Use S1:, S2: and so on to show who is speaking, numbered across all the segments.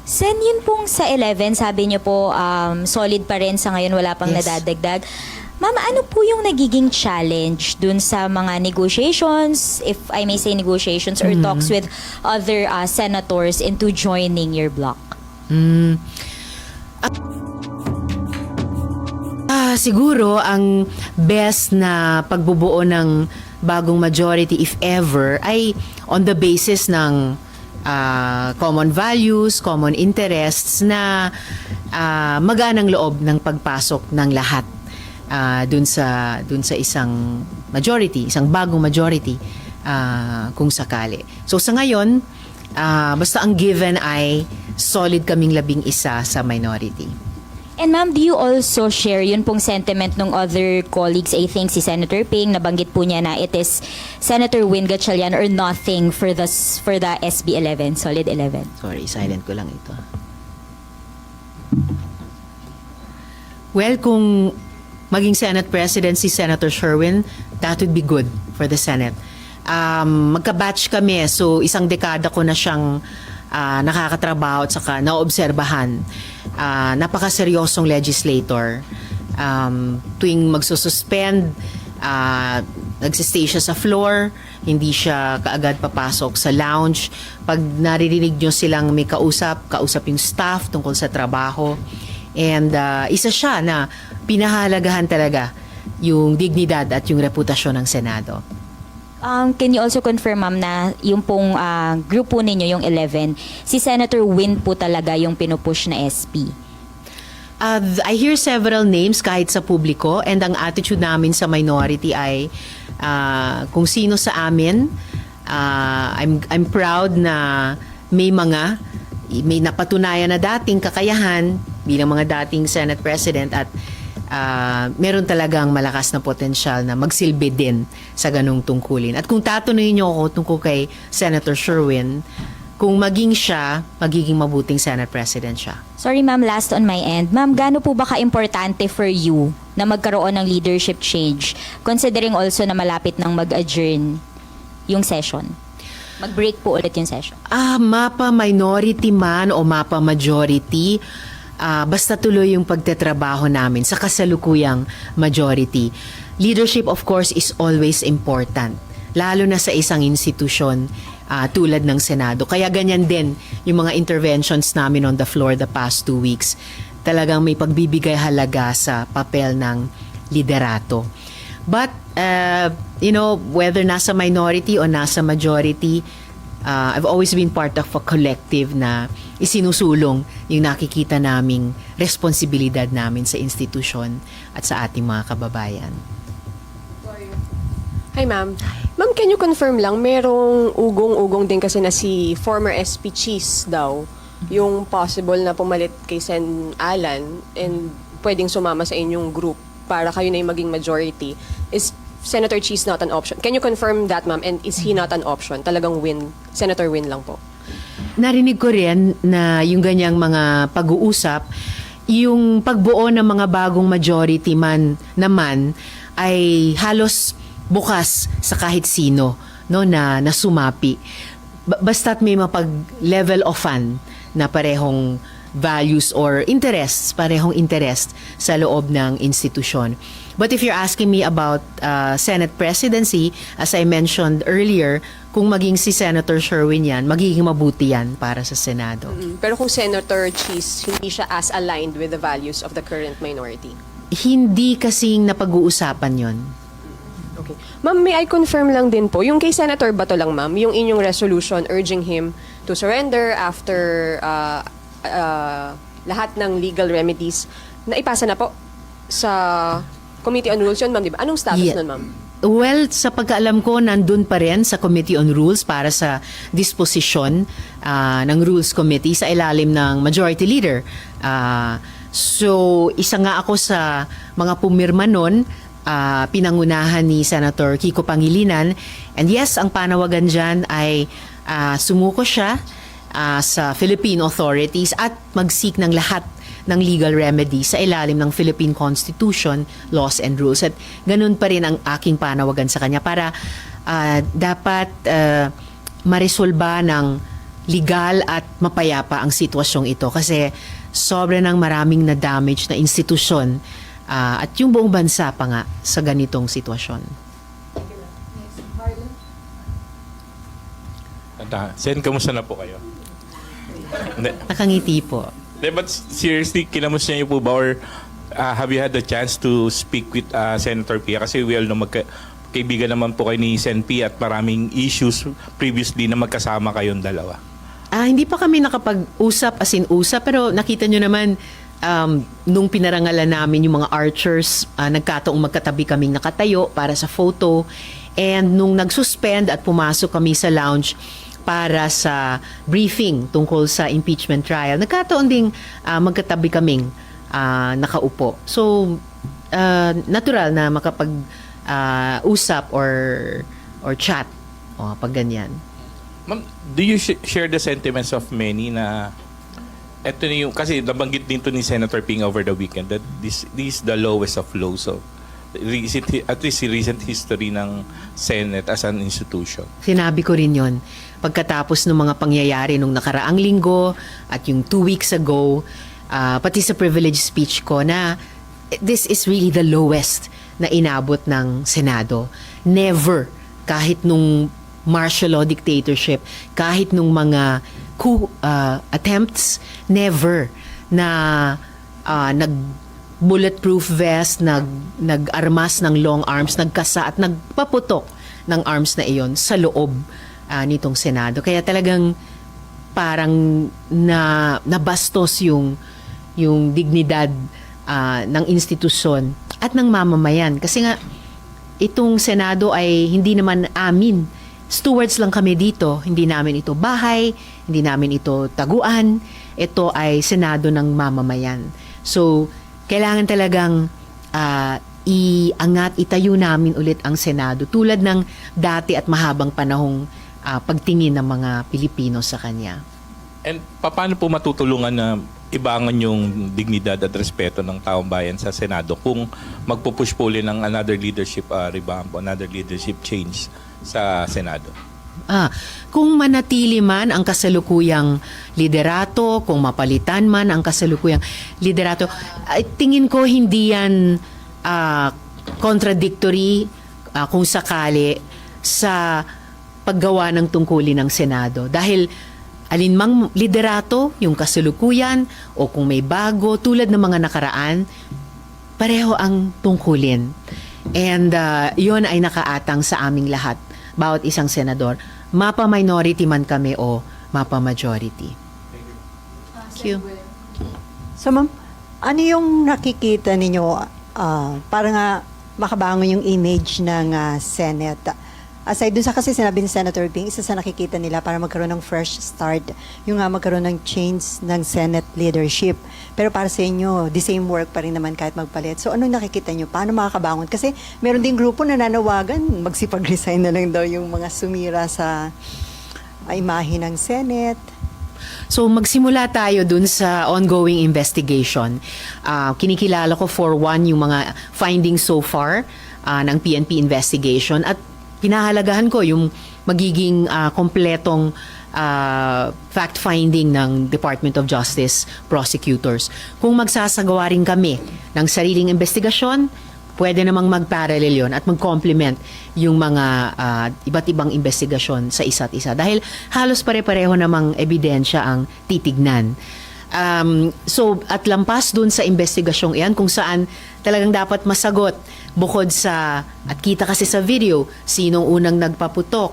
S1: Sen, yun pong sa 11, sabi niyo po, solid pa rin sa ngayon, wala pang
S2: Yes.
S1: nadadagdag. Ma'am, ano po yung nagiging challenge dun sa mga negotiations, if I may say negotiations, or talks with other senators into joining your bloc?
S2: Siguro ang best na pagbubuo ng bagong majority, if ever, ay on the basis ng common values, common interests na maganang loob ng pagpasok ng lahat dun sa isang majority, isang bagong majority kung sakali. So sa ngayon, basta ang given ay solid kaming 11 sa minority.
S1: And ma'am, do you also share yun pong sentiment ng other colleagues? I think si Senator Ping, nabanggit po niya na it is Senator Win Gatchalian or nothing for the SB 11, Solid 11.
S2: Sorry, silent ko lang ito. Well, kung maging Senate President si Senator Sherwin, that would be good for the Senate. Magka-batch kami, so isang dekada ko na siyang nakakatrabaho at saka naobserbahan. Napakaseryosong legislator. Tuwing magsususpend, nagsistay siya sa floor, hindi siya kaagad papasok sa lounge. Pag naririnig nyo silang may kausap yung staff tungkol sa trabaho. And isa siya na pinahalagahan talaga yung dignidad at yung reputasyon ng Senado.
S1: Can you also confirm, ma'am, na yung pong grupo ninyo, yung 11, si Senator Win po talaga yung pinupush na SP?
S2: I hear several names kahit sa publiko, and ang attitude namin sa minority ay kung sino sa amin, I'm proud na may napatunayan na dating kakayahan bilang mga dating Senate President at meron talagang malakas na potensyal na magsilbi din sa ganung tungkulin. At kung tatanungin niyo ako tungkol kay Senator Sherwin, kung maging siya, magiging mabuting Senate President siya.
S1: Sorry ma'am, last on my end. Ma'am, gaano po ba ka-importante for you na magkaroon ng leadership change considering also na malapit nang mag-adjourn yung session? Mag-break po ulit yung session.
S2: Mapa minority man o mapa majority, basta tuloy yung pagtatrabaho namin sa kasalukuyang majority. Leadership, of course, is always important, lalo na sa isang institusyon tulad ng Senado. Kaya ganyan din yung mga interventions namin on the floor the past 2 weeks. Talagang may pagbibigay halaga sa papel ng liderato. But, whether nasa minority o nasa majority, I've always been part of a collective na isinusulong yung nakikita naming responsibilidad namin sa institusyon at sa ating mga kababayan.
S3: Hi ma'am. Ma'am, can you confirm lang, merong ugong-ugong din kasi na si former SP Cheese daw, yung possible na pumalit kay Sen Alan and pwedeng sumama sa inyong group para kayo na yung maging majority. Is Senator Cheese not an option? Can you confirm that, ma'am? And is he not an option? Talagang Senator Win lang po.
S2: Narinig ko rin na yung ganyang mga pag-uusap, yung pagbuo ng mga bagong majority man naman ay halos bukas sa kahit sino, no, na sumapi. Basta't may mapag-level of fun na parehong values or interests, parehong interest sa loob ng institusyon. But if you're asking me about Senate presidency, as I mentioned earlier, kung maging si Senator Sherwin yan, magiging mabuti yan para sa Senado.
S3: Pero kung Senator Cheese, hindi siya as aligned with the values of the current minority?
S2: Hindi kasing napag-uusapan yon.
S3: Okay. Ma'am, may I confirm lang din po, yung kay Senator Bato lang, ma'am, yung inyong resolution urging him to surrender after lahat ng legal remedies, na ipasa na po sa Committee on Rules yun, ma'am, di ba? Anong status nun, ma'am?
S2: Well, sa pagkaalam ko, nandun pa rin sa Committee on Rules para sa disposition ng Rules Committee sa ilalim ng Majority Leader. So, isa nga ako sa mga pumirma nun, pinangunahan ni Senator Kiko Pangilinan. And yes, ang panawagan dyan ay sumuko siya sa Philippine authorities at mag-seek ng lahat ng legal remedy sa ilalim ng Philippine Constitution, laws and rules. At ganun pa rin ang aking panawagan sa kanya para dapat maresolba ng legal at mapayapa ang sitwasyong ito kasi sobra ng maraming na-damage na institusyon at yung buong bansa pa nga sa ganitong sitwasyon.
S4: Sen, kamusta na po kayo? Hindi.
S2: Nakangiti po.
S4: But seriously, kinamusta niyo po ba or have you had the chance to speak with Senator Pia? Kasi we all know kaibigan naman po kayo ni Sen Pia at maraming issues previously na magkasama kayong dalawa.
S2: Hindi pa kami nakapag-usap as in usap pero nakita nyo naman nung pinarangalan namin yung mga archers, nagkataong magkatabi kaming nakatayo para sa photo and nung nag-suspend at pumasok kami sa lounge para sa briefing tungkol sa impeachment trial, nagkataon ding magkatabi kaming nakaupo. So, natural na makapag usap or chat pag ganyan.
S4: Ma'am, do you share the sentiments of many na eto na yung, kasi nabanggit din to ni Senator Ping over the weekend that this is the lowest of lows of at least recent history ng Senate as an institution.
S2: Sinabi ko rin yon pagkatapos ng mga pangyayari nung nakaraang linggo at yung 2 weeks ago, pati sa privilege speech ko na this is really the lowest na inabot ng Senado. Never, kahit nung martial law dictatorship, kahit nung mga coup attempts, never na nag-bulletproof vest, nag-armas ng long arms, nagkasa at nagpaputok ng arms na iyon sa loob nitong Senado. Kaya talagang parang nabastos yung dignidad ng institusyon at ng mamamayan. Kasi nga, itong Senado ay hindi naman amin. Stewards lang kami dito. Hindi namin ito bahay, hindi namin ito taguan. Ito ay Senado ng mamamayan. So, kailangan talagang itayo namin ulit ang Senado tulad ng dati at mahabang panahong pagtingin ng mga Pilipino sa kanya.
S4: And paano po matutulungan na ibangon yung dignidad at respeto ng taong bayan sa Senado kung magpupush po ulit ng another leadership revamp, another leadership change sa Senado?
S2: Kung manatili man ang kasalukuyang liderato, kung mapalitan man ang kasalukuyang liderato, tingin ko hindi yan contradictory kung sakali sa paggawa ng tungkulin ng Senado. Dahil alinmang liderato, yung kasalukuyan, o kung may bago, tulad ng mga nakaraan, pareho ang tungkulin. And yon ay nakaatang sa aming lahat, bawat isang senador, mapa-minority man kami o mapa-majority. Thank you.
S5: So ma'am, ano yung nakikita ninyo para nga makabangon yung image ng Senate? Aside dun sa kasi sinabi ni Senator Ping, isa sa nakikita nila para magkaroon ng fresh start, yung magkaroon ng change ng Senate leadership. Pero para sa inyo, the same work pa rin naman kahit magpalit. So anong nakikita nyo? Paano makakabangon? Kasi meron din grupo na nanawagan, magsipag-resign na lang daw yung mga sumira sa imahe ng Senate.
S2: So magsimula tayo dun sa ongoing investigation. Kinikilala ko for one yung mga findings so far ng PNP investigation at pinahalagahan ko yung magiging kompletong fact-finding ng Department of Justice prosecutors. Kung magsasagawa rin kami ng sariling investigasyon, pwede namang mag-parallel yun at mag-complement yung mga iba't ibang investigasyon sa isa't isa. Dahil halos pare-pareho namang ebidensya ang titignan. So, at lampas dun sa investigasyong iyan kung saan talagang dapat masagot bukod sa, at kita kasi sa video, sinong unang nagpaputok,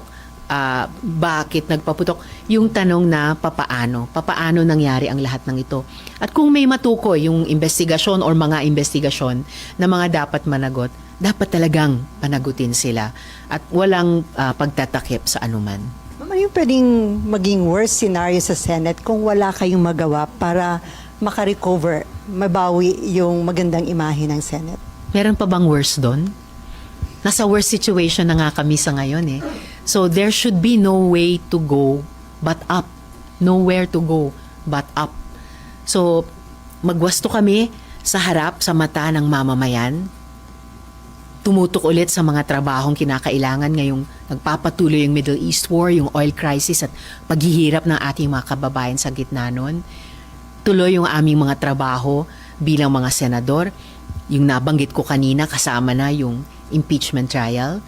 S2: bakit nagpaputok, yung tanong na papaano nangyari ang lahat ng ito. At kung may matukoy yung investigasyon or mga investigasyon na mga dapat managot, dapat talagang panagutin sila at walang pagtatakip sa anuman.
S5: Ma'am, ano yung pwedeng maging worst scenario sa Senate kung wala kayong magawa para makarecover, mabawi yung magandang imahe ng Senate?
S2: Meron pa bang worse doon? Nasa worst situation na nga kami sa ngayon eh. So there should be no way to go but up. Nowhere to go but up. So magwasto kami sa harap, sa mata ng mamamayan. Tumutok ulit sa mga trabahong kinakailangan ngayong nagpapatuloy yung Middle East War, yung oil crisis at paghihirap ng ating mga kababayan sa gitna nun. Tuloy yung aming mga trabaho bilang mga senador. Yung nabanggit ko kanina, kasama na yung impeachment trial.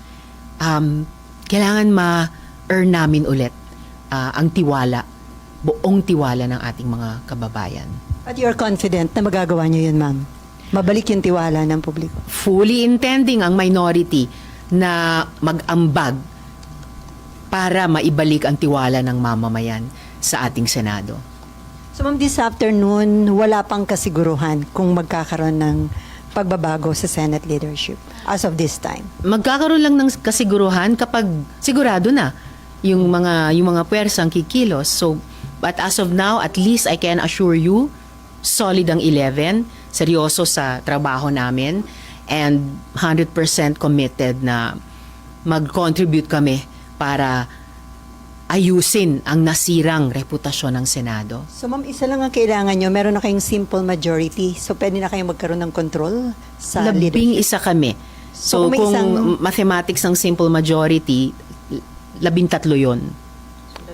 S2: Kailangan ma-earn namin ulit ang tiwala, buong tiwala ng ating mga kababayan.
S5: At you're confident na magagawa niyo yun, ma'am? Mabalik yung tiwala ng publiko.
S2: Fully intending ang minority na mag-ambag para maibalik ang tiwala ng mamamayan sa ating Senado.
S5: So ma'am, this afternoon, wala pang kasiguruhan kung magkakaroon ng pagbabago sa Senate leadership as of this time.
S2: Magkakaroon lang ng kasiguruhan kapag sigurado na yung mga pwersang kikilos. So, but as of now, at least I can assure you, solid ang 11, seryoso sa trabaho namin, and 100% committed na mag-contribute kami para ayusin ang nasirang reputasyon ng Senado.
S5: So ma'am, isa lang ang kailangan nyo. Meron na kayong simple majority. So pwede na kayong magkaroon ng control sa
S2: Labing
S5: leadership.
S2: isa kami. So,
S5: So, kung may
S2: kung
S5: isang-
S2: mathematics ng simple majority, 13 yon.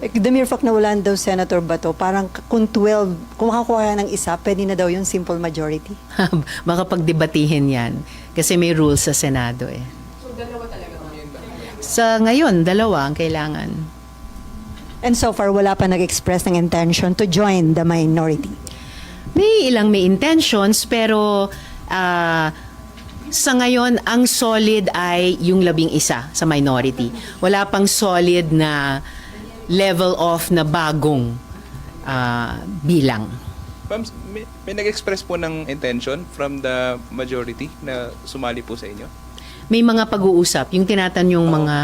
S5: Like, the mere fact na wala daw Senator Bato, parang kung 12, kung makakuha ng isa, pwede na daw yung simple majority.
S2: Baka pagdebatihin yan. Kasi may rules sa Senado eh. Sa ngayon, dalawa ang kailangan.
S5: And so far, wala pa nag-express ng intention to join the minority.
S2: May ilang may intentions, pero sa ngayon, ang solid ay yung 11 sa minority. Wala pang solid na level of na bagong bilang.
S6: Ma'am, may nag-express po ng intention from the majority na sumali po sa inyo?
S2: May mga pag-uusap, yung tinatanyong mga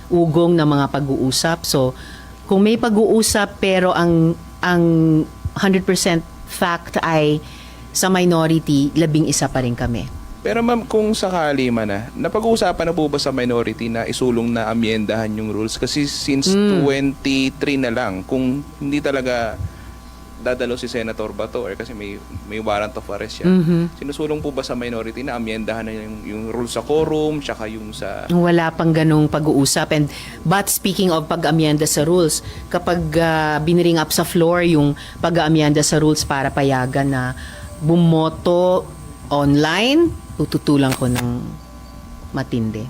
S2: ugong na mga pag-uusap. So, kung may pag-uusap pero ang 100% fact ay sa minority, 11 pa rin kami.
S6: Pero ma'am, kung sakali man napag-uusapan na po ba sa minority na isulong na amyendahan yung rules? Kasi since 23 na lang, kung hindi talaga dadalo si Senator Bato or kasi may warrant of arrest siya, sinusulong po ba sa minority na amyendahan na yung rules sa quorum, tsaka yung sa...
S2: Wala pang ganong pag-uusap. But speaking of pag-amyenda sa rules, kapag biniring up sa floor yung pag-amyenda sa rules para payagan na bumoto online, tututulan ko ng matindi.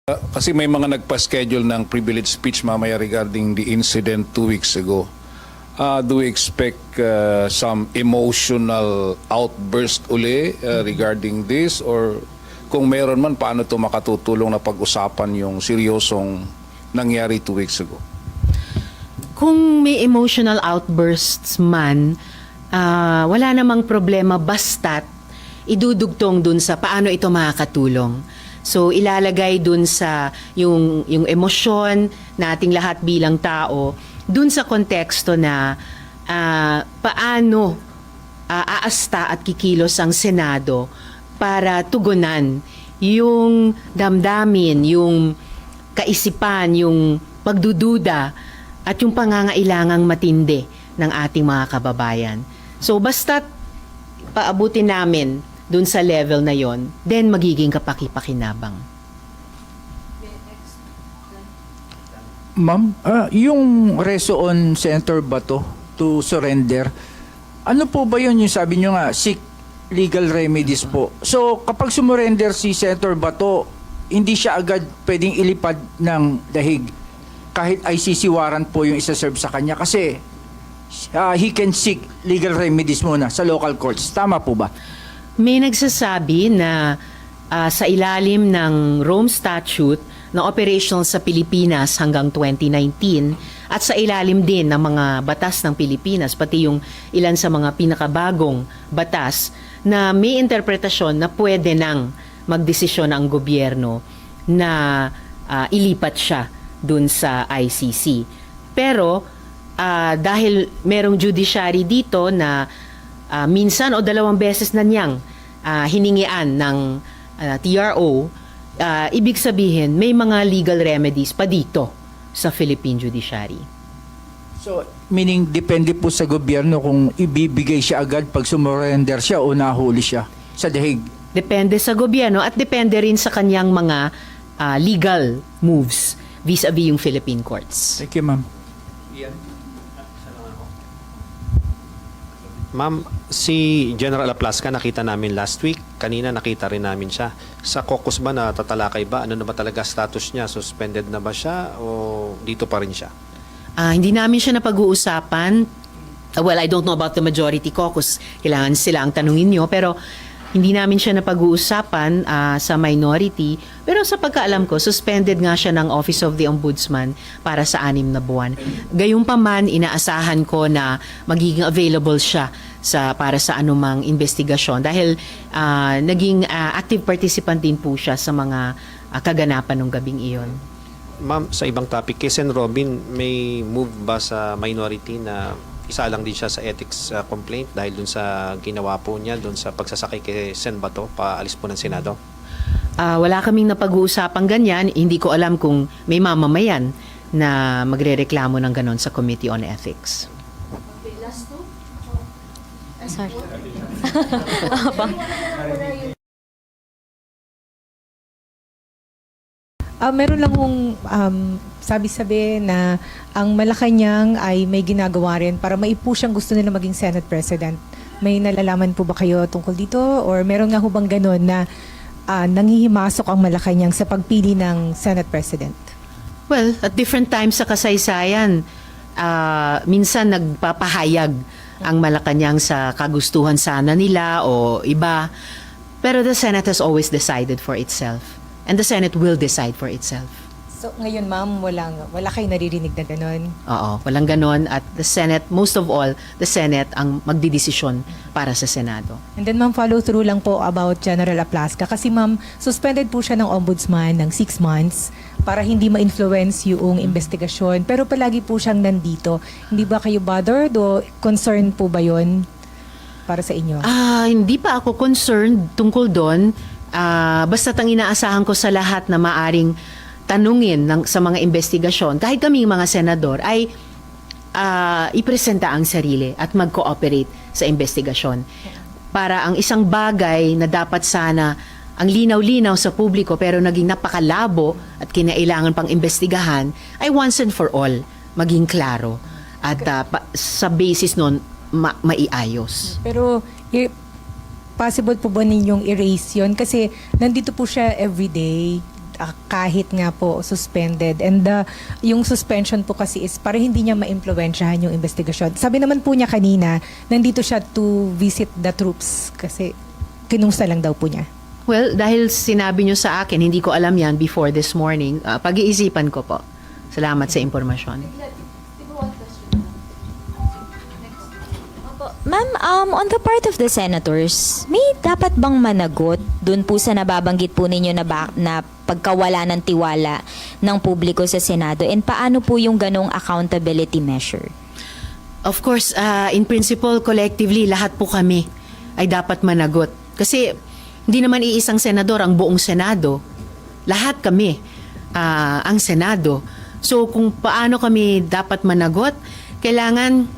S7: Kasi may mga nagpa-schedule ng privilege speech mamaya regarding the incident 2 weeks ago. Do we expect some emotional outburst uli regarding this? Or kung meron man, paano ito makatutulong na pag-usapan yung seryosong nangyari 2 weeks ago?
S2: Kung may emotional outbursts man, wala namang problema basta't idudugtong dun sa paano ito makakatulong. So ilalagay dun sa yung emosyon nating lahat bilang tao, dun sa konteksto na paano aasta at kikilos ang Senado para tugunan yung damdamin, yung kaisipan, yung pagdududa at yung pangangailangang matindi ng ating mga kababayan. So basta't paabutin namin dun sa level na yon, then magiging kapaki-pakinabang.
S8: Ma'am, yung reso on Senator Bato to surrender, ano po ba yun yung sabi nyo nga, seek legal remedies po? So, kapag sumurrender si Senator Bato, hindi siya agad pwedeng ilipad ng dahig kahit ICC warrant po yung isa-serve sa kanya kasi he can seek legal remedies muna sa local courts. Tama po ba?
S2: May nagsasabi na sa ilalim ng Rome Statute na operational sa Pilipinas hanggang 2019 at sa ilalim din ng mga batas ng Pilipinas, pati yung ilan sa mga pinakabagong batas, na may interpretasyon na pwede nang magdesisyon ang gobyerno na ilipat siya dun sa ICC. Pero dahil merong judiciary dito na minsan o 2 beses na niyang hiningian ng TRO, ibig sabihin may mga legal remedies pa dito sa Philippine Judiciary.
S8: So, meaning depende po sa gobyerno kung ibibigay siya agad pag sumurrender siya o nahuli siya sa dahig.
S2: Depende sa gobyerno at depende rin sa kanyang mga legal moves vis-a-vis yung Philippine courts.
S8: Thank you, ma'am.
S9: Ma'am, si General Aplasca nakita namin last week. Kanina nakita rin namin siya. Sa caucus ba natatalakay ba? Ano na ba talaga status niya? Suspended na ba siya o dito pa rin siya?
S2: Hindi namin siya napag-uusapan. Well, I don't know about the majority caucus. Kailangan sila ang tanungin nyo. Pero hindi namin siya napag-uusapan sa minority. Pero sa pagkaalam ko, suspended nga siya ng Office of the Ombudsman para sa 6 na buwan. Gayunpaman, inaasahan ko na magiging available siya para sa anumang investigasyon dahil naging active participant din po siya sa mga kaganapan ng gabing iyon.
S9: Ma'am, sa ibang topic, kay Sen. Robin, may move ba sa minority na isa lang din siya sa ethics complaint dahil dun sa ginawa po niya, dun sa pagsasakay kay Sen. Bato, paalis po ng Senado?
S2: Wala kaming napag-uusapang ganyan. Hindi ko alam kung may mamamayan na magrereklamo ng ganon sa Committee on Ethics.
S1: Sorry.
S10: Meron lang kong sabi-sabi na ang Malacanang ay may ginagawa rin para maipush ang gusto nila maging Senate President. May nalalaman po ba kayo tungkol dito? Or meron nga ho bang ganun na nanghihimasok ang Malacanang sa pagpili ng Senate President?
S2: Well, at different times sa kasaysayan, minsan nagpapahayag ang Malacanang sa kagustuhan sana nila o iba. Pero the Senate has always decided for itself. And the Senate will decide for itself.
S10: So ngayon ma'am, wala kayong naririnig na ganun?
S2: Oo, walang ganon. At the Senate, most of all, the Senate ang magdidesisyon para sa Senado.
S10: And then ma'am, follow through lang po about General Aplasca. Kasi ma'am, suspended po siya ng ombudsman ng 6 months para hindi ma-influence yung investigasyon. Pero palagi po siyang nandito. Hindi ba kayo bothered o concerned po ba yon para sa inyo?
S2: Hindi pa ako concerned tungkol doon. Basta ang inaasahan ko sa lahat na maaring tanungin sa mga investigasyon, kahit kaming mga senador, ay ipresenta ang sarili at mag-cooperate sa investigasyon. Para ang isang bagay na dapat sana ang linaw-linaw sa publiko pero naging napakalabo at kinailangan pang investigahan, ay once and for all maging klaro at sa basis nun maiayos.
S10: Pero possible po ba ninyong erase yun? Kasi nandito po siya everyday, kahit nga po suspended. And yung suspension po kasi is para hindi niya ma-impluwensyahan yung investigasyon. Sabi naman po niya kanina, nandito siya to visit the troops kasi kinungsa lang daw po niya.
S2: Well, dahil sinabi niyo sa akin, hindi ko alam yan before this morning, pag-iisipan ko po. Salamat sa impormasyon.
S1: Ma'am, on the part of the senators, may dapat bang managot dun po sa nababanggit po ninyo na pagkawala ng tiwala ng publiko sa Senado? And paano po yung ganong accountability measure?
S2: Of course, in principle, collectively, lahat po kami ay dapat managot. Kasi hindi naman iisang senador ang buong Senado. Lahat kami ang Senado. So kung paano kami dapat managot, kailangan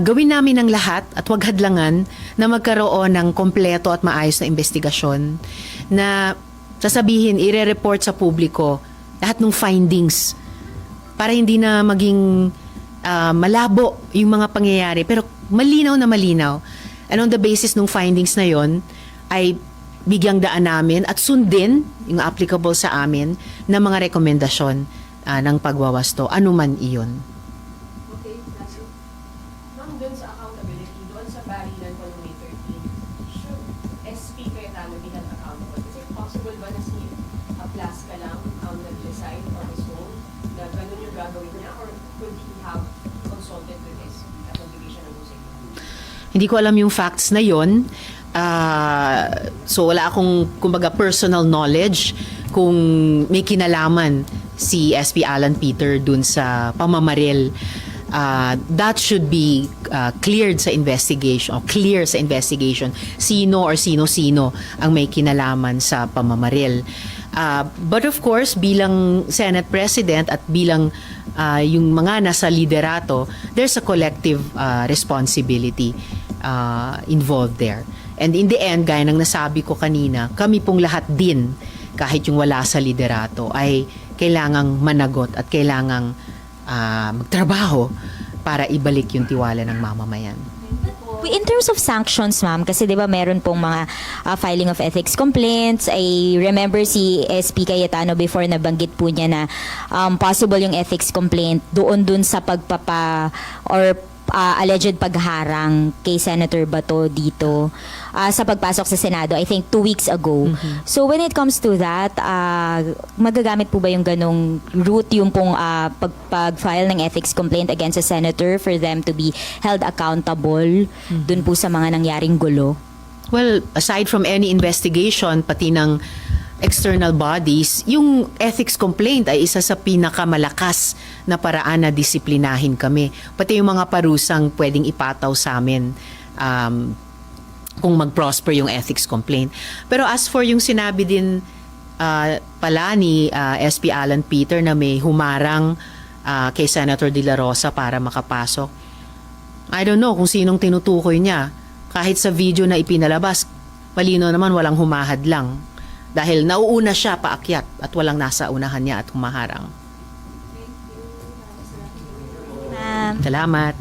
S2: gawin namin ang lahat at huwag hadlangan na magkaroon ng kompleto at maayos na investigasyon na sasabihin, ire-report sa publiko lahat ng findings para hindi na maging malabo yung mga pangyayari pero malinaw na malinaw. And on the basis ng findings na yon ay bigyang daan namin at sundin yung applicable sa amin na mga rekomendasyon ng pagwawasto, anuman iyon.
S3: Doon sa accountability, doon sa barilan ko noong May 13, should SP Cayetano be held accountable? Kasi possible ba na si Aplasca lang ang nag-decide on his own na ganun yung gagawin niya or could he have consulted with his division of music?
S2: Hindi ko alam yung facts na yon. So wala akong kumbaga personal knowledge kung may kinalaman si SP Alan Peter dun sa pamamaril. That should be cleared sa investigation o clear sa investigation sino or sino-sino ang may kinalaman sa pamamaril. But of course, bilang Senate President at bilang yung mga nasa liderato, there's a collective responsibility involved there. And in the end, gaya ng nasabi ko kanina, kami pong lahat din, kahit yung wala sa liderato, ay kailangang managot at kailangang magtrabaho para ibalik yung tiwala ng mamamayan.
S1: In terms of sanctions, ma'am, kasi di ba meron pong mga filing of ethics complaints. I remember si SP Cayetano before nabanggit po niya na possible yung ethics complaint doon sa alleged pagharang kay Senator Bato dito sa pagpasok sa Senado, I think 2 weeks ago. So when it comes to that, magagamit po ba yung ganong route yung pong pag-file ng ethics complaint against a senator for them to be held accountable dun po sa mga nangyaring gulo?
S2: Well, aside from any investigation, pati ng external bodies, yung ethics complaint ay isa sa pinakamalakas na paraan na disiplinahin kami. Pati yung mga parusang pwedeng ipataw sa amin kung mag-prosper yung ethics complaint. Pero as for yung sinabi din pala ni SP Alan Peter na may humarang kay Senator De La Rosa para makapasok, I don't know kung sinong tinutukoy niya. Kahit sa video na ipinalabas, malino naman walang humahad lang. Dahil nauuna siya paakyat at walang nasa unahan niya at humaharang.
S1: Ma'am.
S2: Salamat.